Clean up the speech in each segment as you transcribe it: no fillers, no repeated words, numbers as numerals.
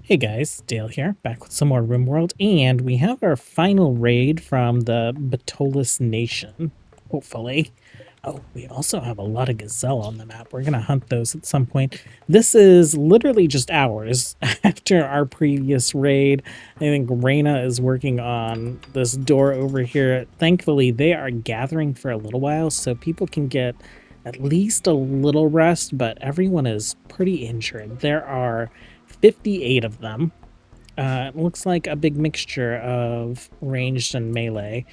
Hey guys, Dale here, back with some more RimWorld, and we have our final raid from the Batolas Nation, hopefully. Oh, we also have a lot of gazelle on the map. We're going to hunt those at some point. This is literally just hours after our previous raid. I think Reyna is working on this door over here. Thankfully, they are gathering for a little while, so people can get at least a little rest, but everyone is pretty injured. There are 58 of them. It looks like a big mixture of ranged and melee.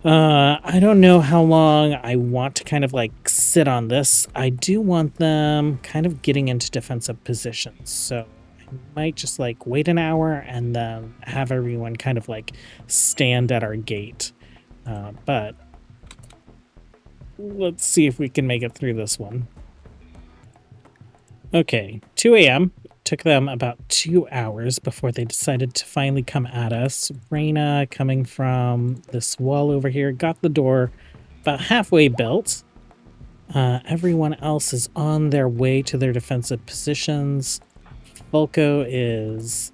I don't know how long I want to kind of like sit on this. I do want them kind of getting into defensive positions. So I might just like wait an hour and then have everyone kind of like stand at our gate. But let's see if we can make it through this one. Okay, 2 a.m. Took them about 2 hours before they decided to finally come at us. Reyna, coming from this wall over here, got the door about halfway built. Everyone else is on their way to their defensive positions. Falco is...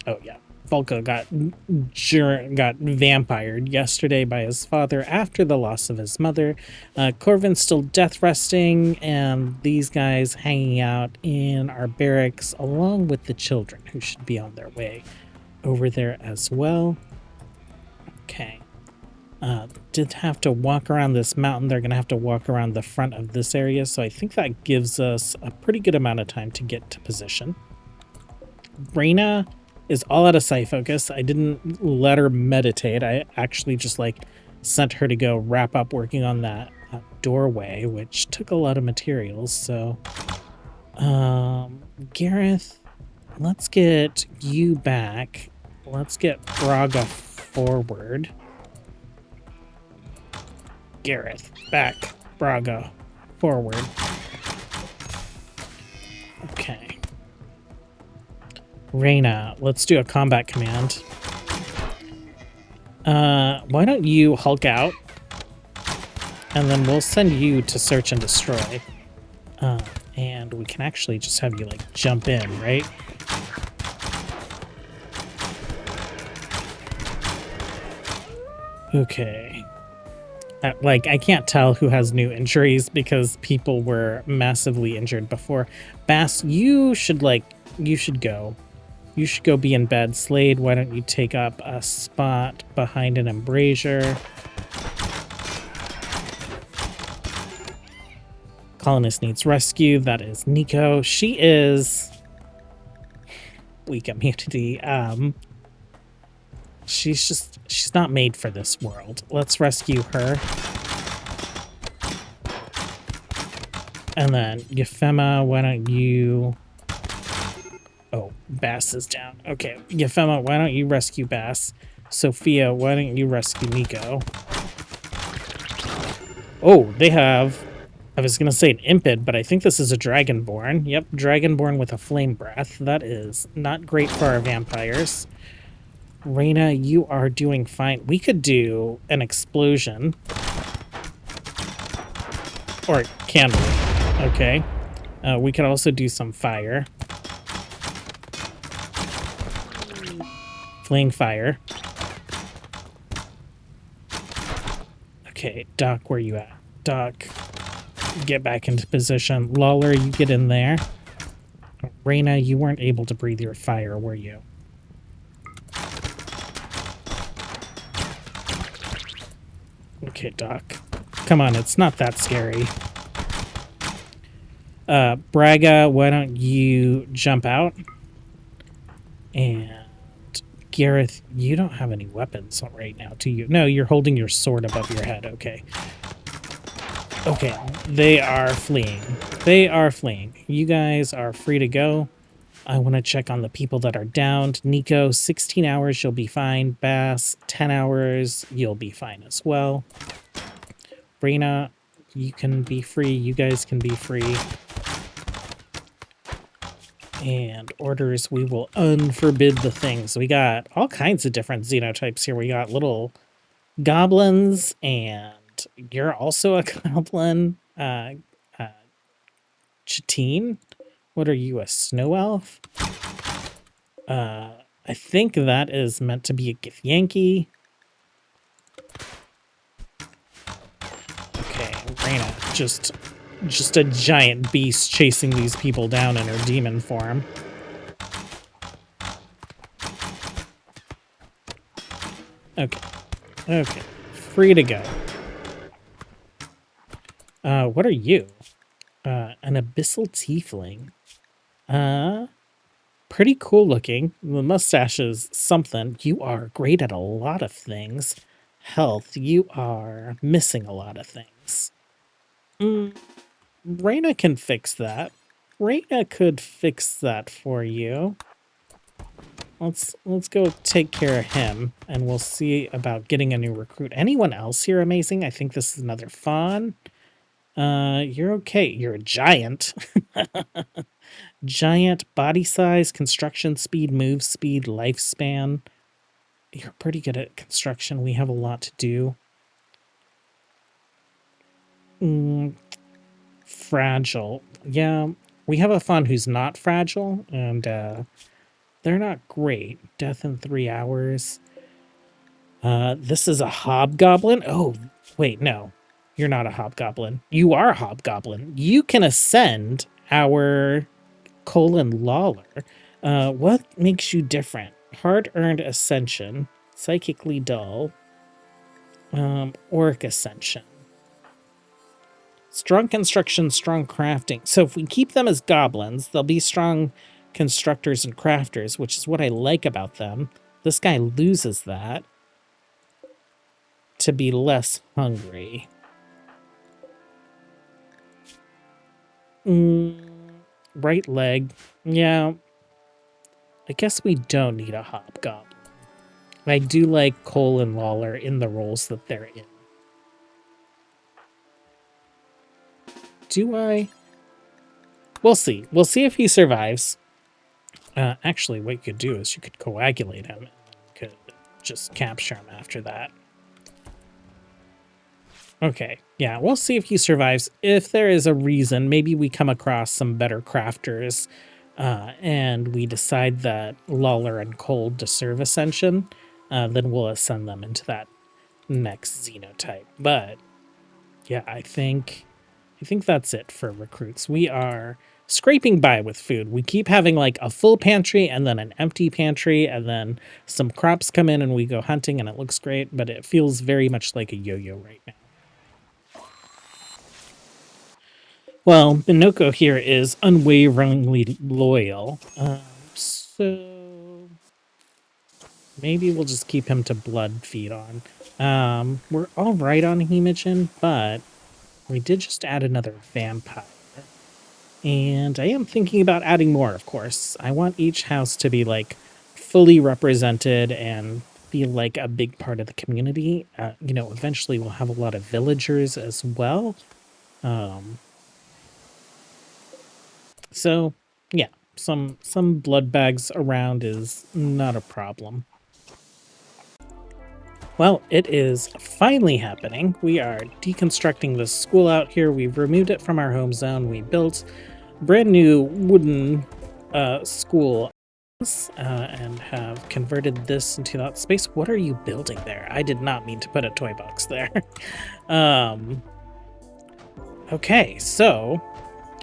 Oh, yeah. Falco got vampired yesterday by his father after the loss of his mother. Coven's still death resting, and these guys hanging out in our barracks along with the children who should be on their way over there as well. Okay. Did have to walk around this mountain. They're going to have to walk around the front of this area, so I think that gives us a pretty good amount of time to get to position. Reyna is all out of sight focus. I didn't let her meditate. I actually just like sent her to go wrap up working on that doorway, which took a lot of materials. So Gareth, let's get you back. Let's get Braga forward. Gareth back, Braga forward. Okay. Reyna, let's do a combat command. Why don't you Hulk out? And then we'll send you to search and destroy. And we can actually just have you, like, jump in, right? Okay. Like, I can't tell who has new injuries because people were massively injured before. Bass, you should go. You should go be in bed. Slade, why don't you take up a spot behind an embrasure? Colonist needs rescue. That is Nico. She is weak immunity. She's not made for this world. Let's rescue her. And then Euphema, why don't you... Oh, Bass is down. Okay, Euphema, why don't you rescue Bass? Sophia, why don't you rescue Nico? Oh, they have... I was going to say an Impid, but I think this is a Dragonborn. Yep, Dragonborn with a Flame Breath. That is not great for our vampires. Reyna, you are doing fine. We could do an explosion. Or candle. Okay. We could also do some fire. Fling fire. Okay, Doc, where you at? Doc, get back into position. Lawler, you get in there. Reyna, you weren't able to breathe your fire, were you? Okay, Doc. Come on, it's not that scary. Braga, why don't you jump out? And Gareth, you don't have any weapons right now, do you? No, you're holding your sword above your head. Okay. Okay, they are fleeing. They are fleeing. You guys are free to go. I want to check on the people that are downed. Nico, 16 hours, you'll be fine. Bass, 10 hours, you'll be fine as well. Reyna, you can be free. You guys can be free. And orders, we will unforbid the things. We got all kinds of different xenotypes here. We got little goblins, and you're also a goblin. Chatine, What are you, a snow elf? I think that is meant to be a Githyanki. Okay, Reyna, just a giant beast chasing these people down in her demon form. Okay, okay, free to go. What are you? An abyssal tiefling. Pretty cool looking. The mustache is something. You are great at a lot of things. Health, you are missing a lot of things. Reyna can fix that. Reyna could fix that for you. Let's go take care of him, and we'll see about getting a new recruit. Anyone else here amazing? I think this is another fawn. You're okay. You're a giant. Giant body size, construction speed, move speed, lifespan. You're pretty good at construction. We have a lot to do. Fragile. Yeah, we have a fawn who's not fragile, and they're not great. Death in 3 hours. This is a hobgoblin. Oh, wait, no. You're not a hobgoblin. You are a hobgoblin. You can ascend our Lawler. What makes you different? Hard-earned ascension, psychically dull, auric ascension. Strong construction, strong crafting. So if we keep them as goblins, they'll be strong constructors and crafters, which is what I like about them. This guy loses that to be less hungry. Right leg. Yeah. I guess we don't need a hobgoblin. I do like Cole and Lawler in the roles that they're in. Do I? We'll see. We'll see if he survives. Actually, what you could do is you could coagulate him and you could just capture him after that. Okay, yeah, we'll see if he survives. If there is a reason, maybe we come across some better crafters and we decide that Lawler and Cole deserve ascension, then we'll ascend them into that next xenotype. But yeah, I think that's it for recruits. We are scraping by with food. We keep having like a full pantry and then an empty pantry, and then some crops come in and we go hunting and it looks great, but it feels very much like a yo-yo right now. Well, Minoko here is unwaveringly loyal, so maybe we'll just keep him to blood feed on. We're all right on Hemogen, but we did just add another vampire. And I am thinking about adding more, of course. I want each house to be like fully represented and feel like a big part of the community. Eventually we'll have a lot of villagers as well. So yeah, some blood bags around is not a problem. Well, it is finally happening. We are deconstructing this school out here. We've removed it from our home zone. We built brand new wooden school and have converted this into that space. What are you building there? I did not mean to put a toy box there. Okay, so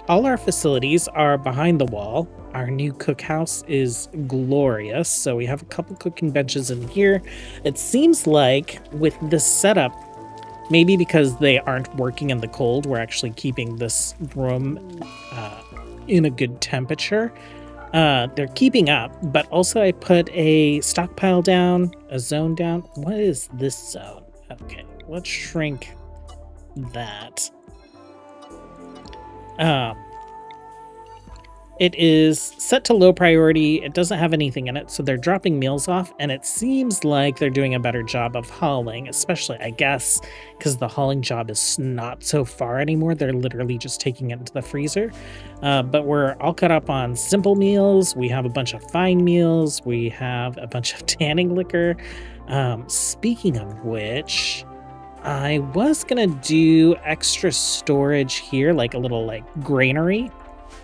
all our facilities are behind the wall. Our new cookhouse is glorious. So we have a couple cooking benches in here. It seems like with this setup, maybe because they aren't working in the cold, we're actually keeping this room in a good temperature. They're keeping up, but also I put a stockpile down, a zone down. What is this zone? Okay, let's shrink that. It is set to low priority. It doesn't have anything in it, so they're dropping meals off, and it seems like they're doing a better job of hauling, especially, I guess, because the hauling job is not so far anymore. They're literally just taking it into the freezer. But we're all caught up on simple meals. We have a bunch of fine meals. We have a bunch of tanning liquor. Speaking of which, I was gonna do extra storage here, like a little granary.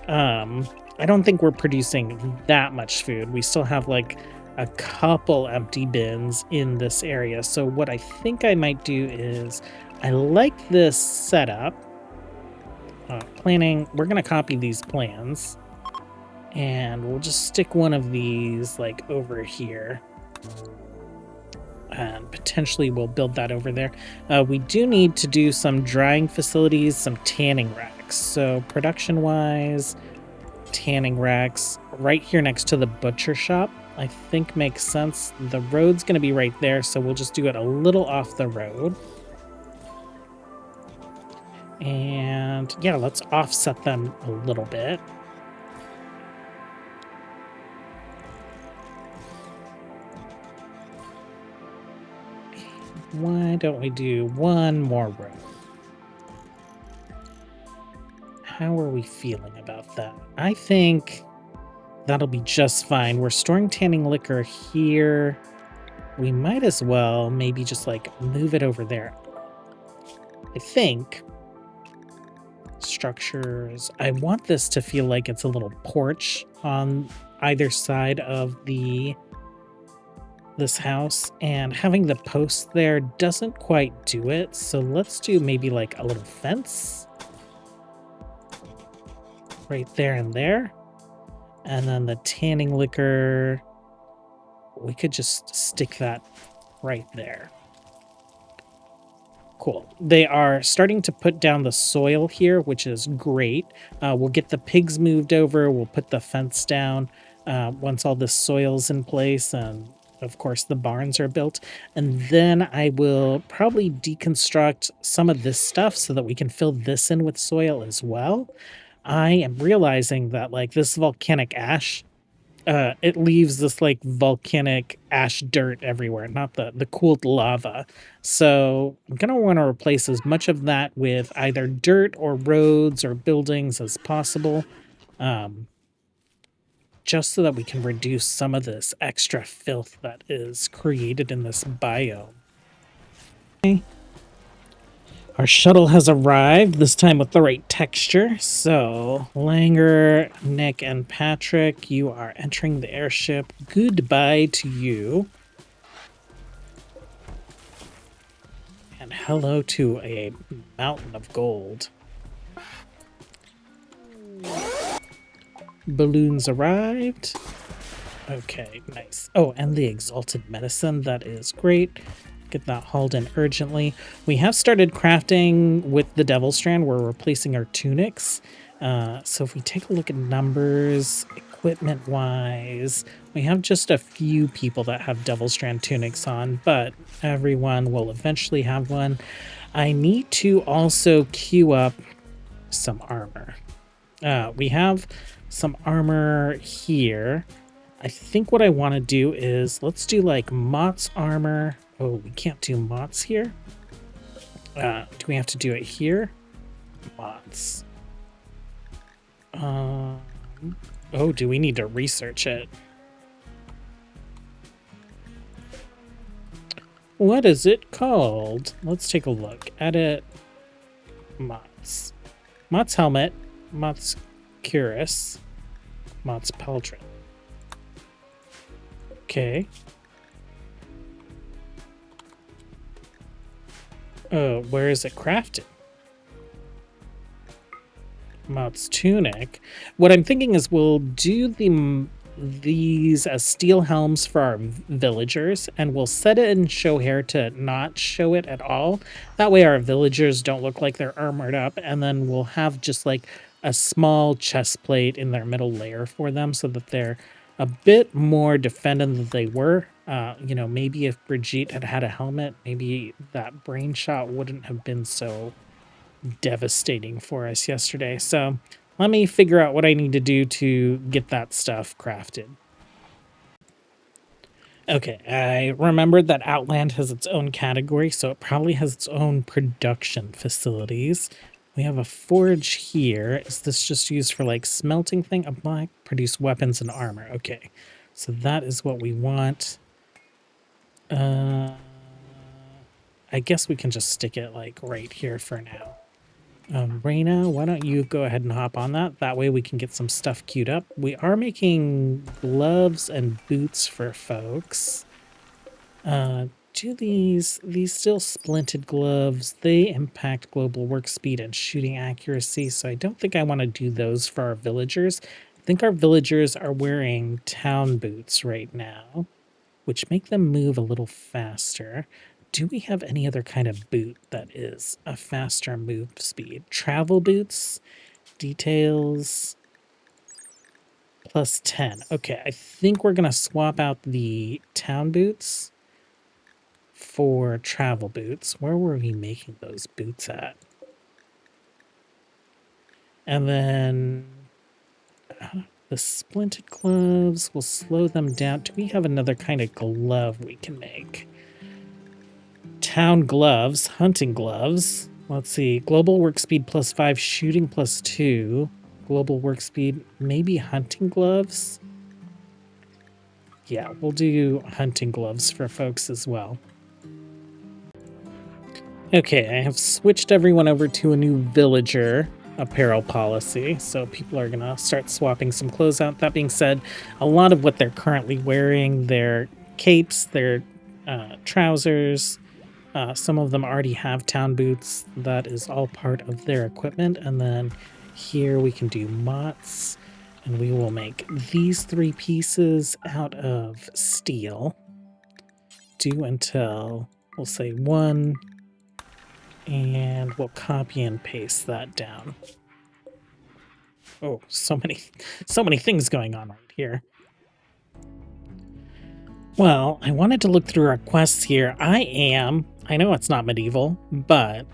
I don't think we're producing that much food. We still have like a couple empty bins in this area. So what I think I might do is I like this setup. Planning, we're going to copy these plans and we'll just stick one of these like over here. And potentially we'll build that over there. We do need to do some drying facilities, some tanning racks. So production-wise, tanning racks right here next to the butcher shop, I think makes sense. The road's going to be right there, so we'll just do it a little off the road. And yeah, let's offset them a little bit. Why don't we do one more row? How are we feeling about that? I think that'll be just fine. We're storing tanning liquor here. We might as well maybe just like move it over there. I think structures. I want this to feel like it's a little porch on either side of this house, and having the post there doesn't quite do it. So let's do maybe like a little fence right there and there. And then the tanning liquor, we could just stick that right there. Cool. They are starting to put down the soil here, which is great. We'll get the pigs moved over. We'll put the fence down once all the soil's in place. And of course, the barns are built. And then I will probably deconstruct some of this stuff so that we can fill this in with soil as well. I am realizing that like this volcanic ash, it leaves this like volcanic ash dirt everywhere, not the cooled lava. So I'm going to want to replace as much of that with either dirt or roads or buildings as possible, just so that we can reduce some of this extra filth that is created in this biome. Okay. Our shuttle has arrived, this time with the right texture. So, Langer, Nick, and Patrick, you are entering the airship. Goodbye to you. And hello to a mountain of gold. Balloons arrived. Okay, nice. Oh, and the exalted medicine, that is great. Get that hauled in urgently. We have started crafting with the Devil Strand. We're replacing our tunics. So if we take a look at numbers, equipment-wise, we have just a few people that have Devil Strand tunics on, but everyone will eventually have one. I need to also queue up some armor. We have some armor here. I think what I want to do is, let's do like Mott's armor. Oh, we can't do Mott's here. Do we have to do it here? Mott's. Oh, do we need to research it? What is it called? Let's take a look. Edit Mott's. Mott's helmet. Mott's cuirass. Mott's pauldron. Okay. Where is it crafted? Mott's tunic. What I'm thinking is we'll do these as steel helms for our villagers, and we'll set it in show hair to not show it at all. That way our villagers don't look like they're armored up, and then we'll have just like a small chest plate in their middle layer for them so that they're a bit more defended than they were. You know, maybe if Brigitte had had a helmet, maybe that brain shot wouldn't have been so devastating for us yesterday. So let me figure out what I need to do to get that stuff crafted. Okay, I remembered that Outland has its own category, so it probably has its own production facilities. We have a forge here. Is this just used for like smelting thing? Apply, produce weapons and armor. Okay, so that is what we want. I guess we can just stick it like right here for now. Raina, why don't you go ahead and hop on that? That way we can get some stuff queued up. We are making gloves and boots for folks. Do these still splinted gloves? They impact global work speed and shooting accuracy, so I don't think I want to do those for our villagers. I think our villagers are wearing town boots right now, which make them move a little faster. Do we have any other kind of boot that is a faster move speed? Travel boots, details, plus 10. Okay, I think we're going to swap out the town boots for travel boots. Where were we making those boots at? And then the splinted gloves will slow them down. Do we have another kind of glove we can make? Town gloves, hunting gloves. Let's see. Global work speed plus 5, shooting plus 2. Global work speed, maybe hunting gloves? Yeah, we'll do hunting gloves for folks as well. Okay, I have switched everyone over to a new villager apparel policy, so people are gonna start swapping some clothes out. That being said, a lot of what they're currently wearing, their capes, their trousers, some of them already have town boots. That is all part of their equipment. And then here we can do mots, and we will make these 3 pieces out of steel. Do until, we'll say 1, and we'll copy and paste that down. Oh, so many things going on right here. Well, I wanted to look through our quests here. I know it's not medieval, but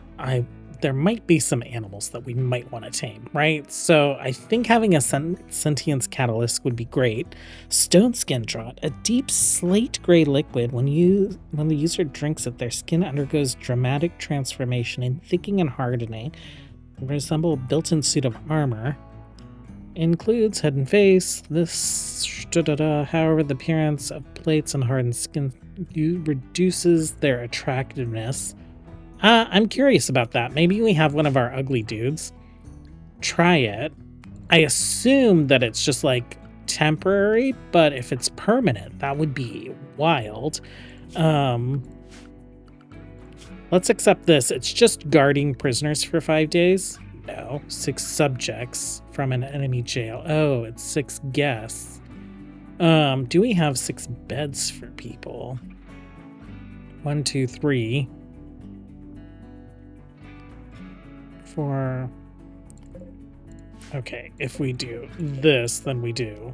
there might be some animals that we might want to tame, right? So I think having a sentience catalyst would be great. Stone skin draught, a deep slate gray liquid. When the user drinks it, their skin undergoes dramatic transformation in thickening and hardening, resemble a built-in suit of armor. Includes head and face. This, however, the appearance of plates and hardened skin reduces their attractiveness. I'm curious about that. Maybe we have one of our ugly dudes try it. I assume that it's just like temporary, but if it's permanent, that would be wild. Let's accept this. It's just guarding prisoners for 5 days. No, 6 subjects from an enemy jail. Oh, it's 6 guests. Do we have 6 beds for people? 1, 2, 3. 4. Okay, if we do this, then we do.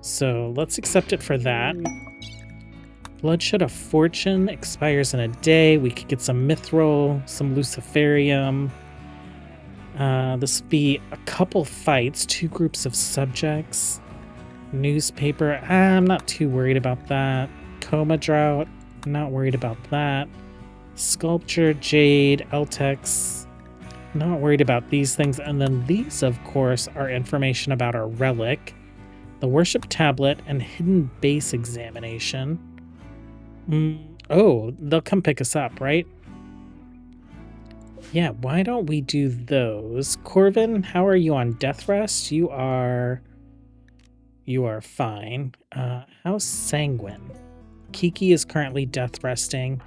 So let's accept it for that. Bloodshed of Fortune expires in a day. We could get some Mithril, some Luciferium. This would be a couple fights, 2 groups of subjects. Newspaper, I'm not too worried about that. Coma Drought, not worried about that. Sculpture, Jade, Eltex, not worried about these things. And then these, of course, are information about our relic, the Worship Tablet, and Hidden Base Examination. Oh, they'll come pick us up, right? Yeah, why don't we do those? Coven, how are you on death rest? You are fine. How's Sanguine? Kiki is currently death resting.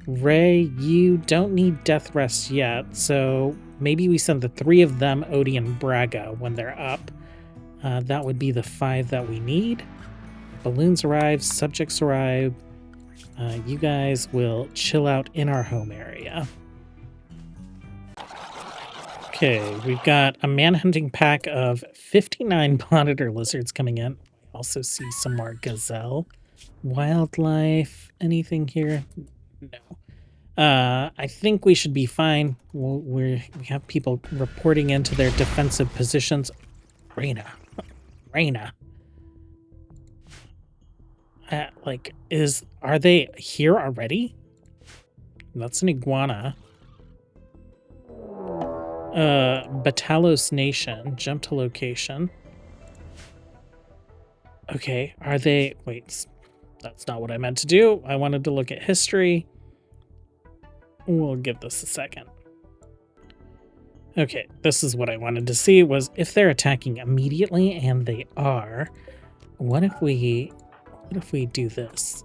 Ray, you don't need death rest yet, so maybe we send the 3 of them, Odie and Braga, when they're up. That would be the 5 that we need. Balloons arrive, subjects arrive. You guys will chill out in our home area. Okay, we've got a manhunting pack of 59 monitor lizards coming in. I also see some more gazelle. Wildlife, anything here? No. I think we should be fine. We have people reporting into their defensive positions. Raina. Are they here already? That's an iguana. Batalos Nation, jump to location. Okay, are they... Wait, that's not what I meant to do. I wanted to look at history. We'll give this a second. Okay, this is what I wanted to see, was if they're attacking immediately, and they are, what if we do this?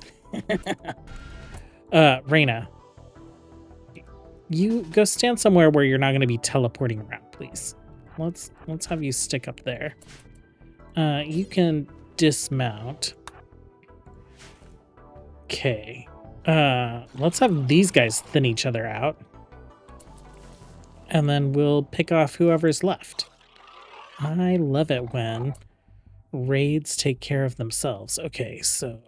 Reyna, you go stand somewhere where you're not going to be teleporting around, please. Let's have you stick up there. You can dismount. Okay. Let's have these guys thin each other out. And then we'll pick off whoever's left. I love it when raids take care of themselves. Okay, so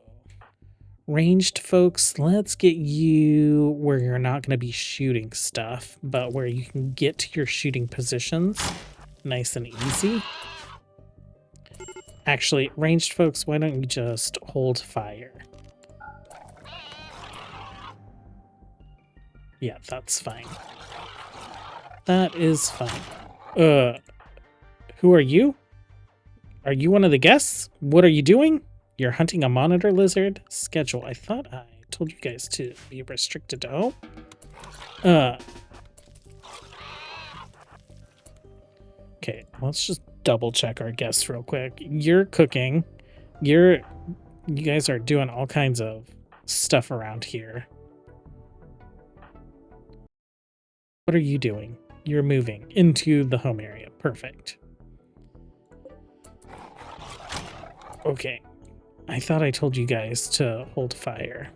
ranged folks, let's get you where you're not going to be shooting stuff, but where you can get to your shooting positions nice and easy. Actually, ranged folks, why don't you just hold fire? Yeah, that's fine. That is fine. Who are you? Are you one of the guests? What are you doing? You're hunting a monitor lizard? Schedule. I thought I told you guys to be restricted to home. Okay, let's just double check our guests real quick. You're cooking. You guys are doing all kinds of stuff around here. What are you doing? You're moving into the home area. Perfect. Okay. I thought I told you guys to hold fire.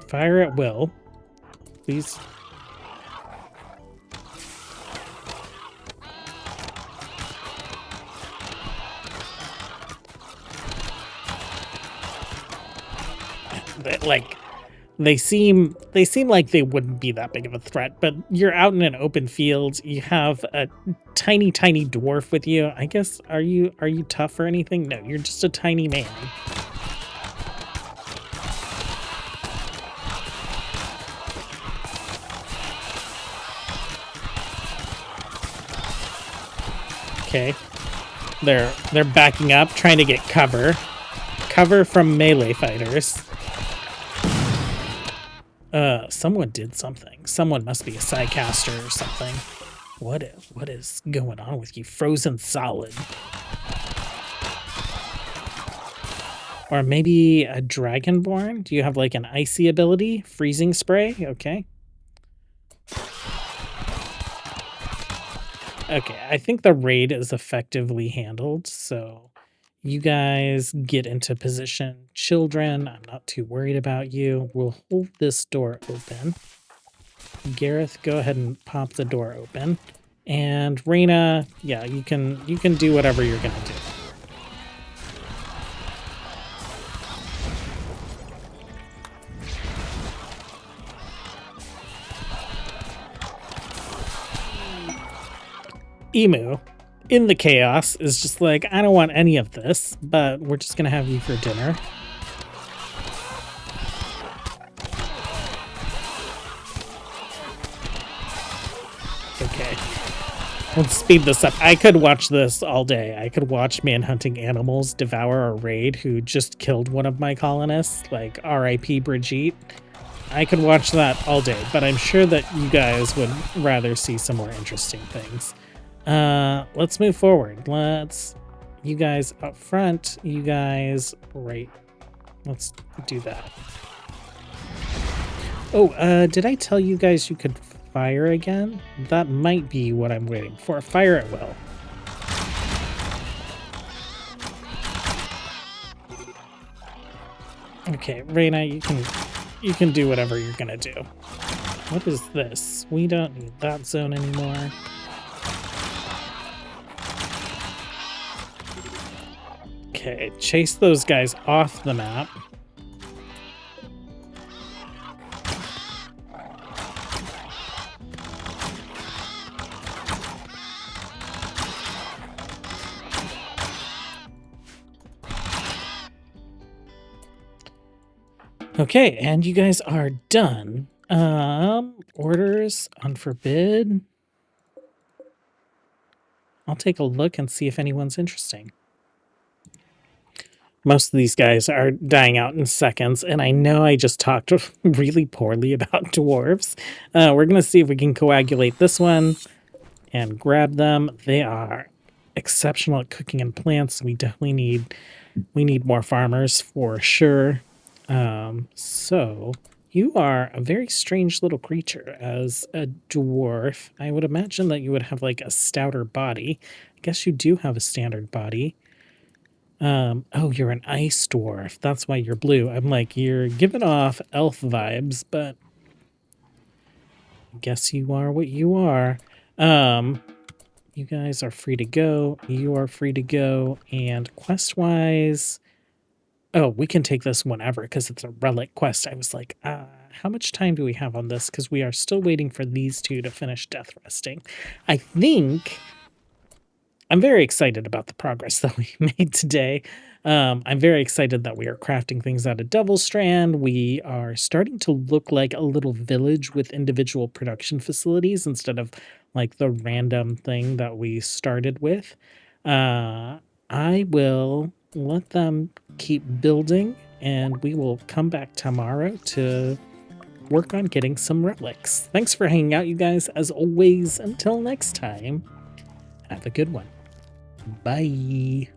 Fire at will. Please. Like, they seem like they wouldn't be that big of a threat, but you're out in an open field. You have a tiny dwarf with you. I guess, are you tough or anything? No, you're just a tiny man. Okay. They're backing up, trying to get cover. Cover from melee fighters. Someone did something. Someone must be a sidecaster or something. What is going on with you? Frozen solid. Or maybe a dragonborn? Do you have like an icy ability? Freezing spray? Okay. Okay, I think the raid is effectively handled, so you guys get into position. Children, I'm not too worried about you. We'll hold this door open. Gareth, go ahead and pop the door open. And Reyna, yeah, you can do whatever you're gonna do. Emu, in the chaos, is just like, I don't want any of this, but we're just gonna have you for dinner. Okay. Let's speed this up. I could watch this all day. I could watch manhunting animals devour a raid who just killed one of my colonists, like R.I.P. Brigitte. I could watch that all day, but I'm sure that you guys would rather see some more interesting things. Let's move forward. You guys up front, you guys right. Let's do that. Oh, did I tell you guys you could fire again? That might be what I'm waiting for. Fire at will. Okay, Reyna, you can do whatever you're gonna do. What is this? We don't need that zone anymore. Okay, chase those guys off the map. Okay, and you guys are done. Orders on forbid. I'll take a look and see if anyone's interesting. Most of these guys are dying out in seconds, and I know I just talked really poorly about dwarves. We're going to see if we can coagulate this one and grab them. They are exceptional at cooking and plants. We definitely need more farmers for sure. So you are a very strange little creature as a dwarf. I would imagine that you would have like a stouter body. I guess you do have a standard body. Oh, you're an ice dwarf. That's why you're blue. I'm like, you're giving off elf vibes, but I guess you are what you are. You guys are free to go. You are free to go. And quest-wise, oh, we can take this whenever because it's a relic quest. I was like, how much time do we have on this? Because we are still waiting for these two to finish death resting. I think I'm very excited about the progress that we made today. I'm very excited that we are crafting things out of Devil Strand. We are starting to look like a little village with individual production facilities instead of like the random thing that we started with. I will let them keep building, and we will come back tomorrow to work on getting some relics. Thanks for hanging out, you guys. As always, until next time, have a good one. Bye.